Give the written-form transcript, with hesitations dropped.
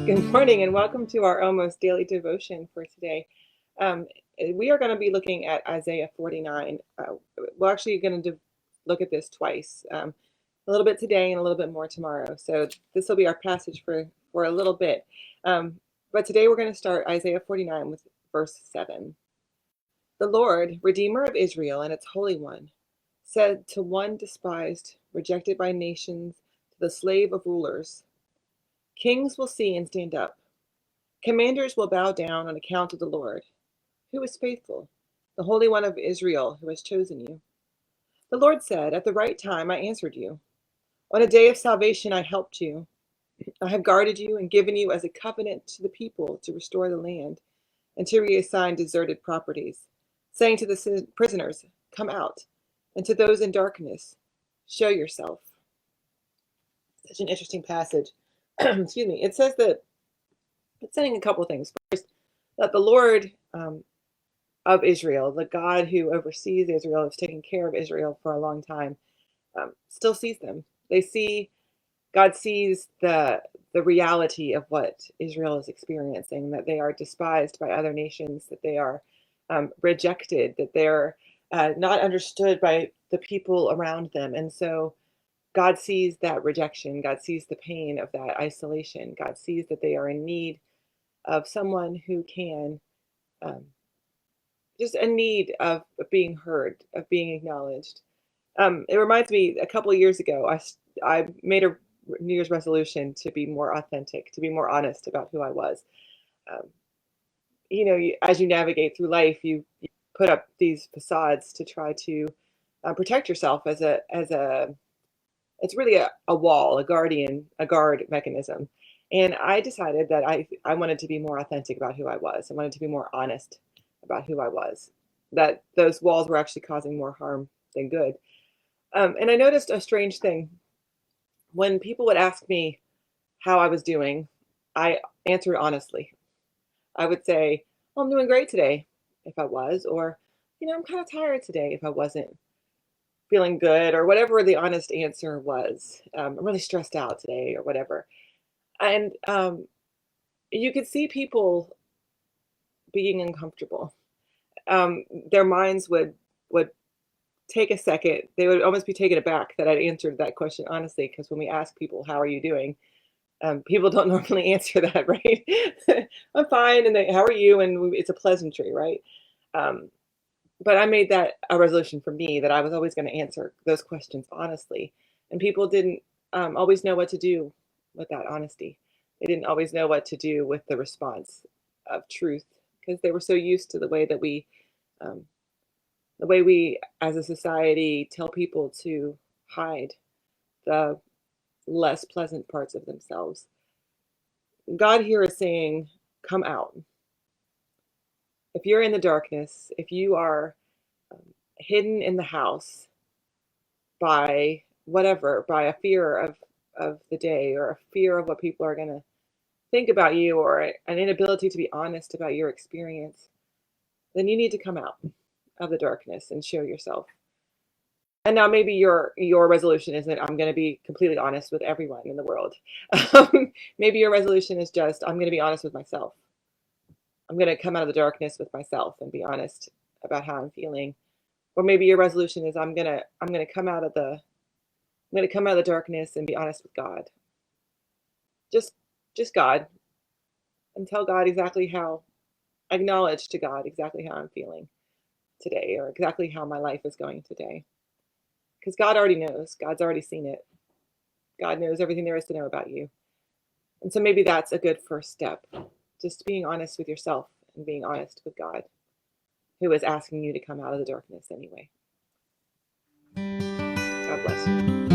Good morning and welcome to our almost daily devotion for today. Um, we are going to be looking at Isaiah 49. We're actually going to look at this twice, a little bit today and a little bit more tomorrow. So this will be our passage for a little bit. But today we're going to start Isaiah 49 with verse 7. The Lord, Redeemer of Israel and its Holy One, said to one despised, rejected by nations, to the slave of rulers, kings will see and stand up. Commanders will bow down on account of the Lord, who is faithful, the Holy One of Israel, who has chosen you. The Lord said, at the right time I answered you. On a day of salvation I helped you. I have guarded you and given you as a covenant to the people to restore the land and to reassign deserted properties, saying to the prisoners, come out, and to those in darkness, show yourself. Such an interesting passage. Excuse me. It says that it's saying a couple of things. First, that the Lord of Israel, the God who oversees Israel, has taken care of Israel for a long time, still sees them. God sees the reality of what Israel is experiencing, that they are despised by other nations, that they are rejected, that they're not understood by the people around them. And so God sees that rejection. God sees the pain of that isolation. God sees that they are in need of someone who can um, just a need of being heard, of being acknowledged. It reminds me, a couple of years ago, I made a New Year's resolution to be more authentic, to be more honest about who I was. Um, as you navigate through life, you put up these facades to try to protect yourself as a it's really a wall, a guard mechanism. And I decided that I wanted to be more authentic about who I was. I wanted to be more honest about who I was. That those walls were actually causing more harm than good. And I noticed a strange thing. When people would ask me how I was doing, I answered honestly. I would say, "Oh, I'm doing great today," if I was, or, "I'm kind of tired today," if I wasn't feeling good, or whatever the honest answer was. I'm really stressed out today, or whatever. And you could see people being uncomfortable. Their minds would take a second. They would almost be taken aback that I'd answered that question honestly, because when we ask people, "How are you doing?" People don't normally answer that, right? I'm fine, and how are you? And it's a pleasantry, right? Um, but I made that a resolution for me that I was always going to answer those questions honestly, and people didn't always know what to do with that honesty. They didn't always know what to do with the response of truth, because they were so used to um, the way we as a society tell people to hide the less pleasant parts of themselves. God here is saying, come out. If you're in the darkness, if you are hidden in the house by whatever, by a fear of the day, or a fear of what people are going to think about you, or an inability to be honest about your experience, then you need to come out of the darkness and show yourself. And now maybe your resolution is that I'm going to be completely honest with everyone in the world. Maybe your resolution is just, I'm going to be honest with myself. I'm going to come out of the darkness with myself and be honest about how I'm feeling. Or maybe your resolution is, I'm going to come out of the darkness and be honest with God. Just just God, and tell God exactly how, acknowledge to God exactly how I'm feeling today, or exactly how my life is going today. Because God already knows. God's already seen it. God knows everything there is to know about you. And so maybe that's a good first step. Just being honest with yourself and being honest with God, who is asking you to come out of the darkness anyway. God bless you.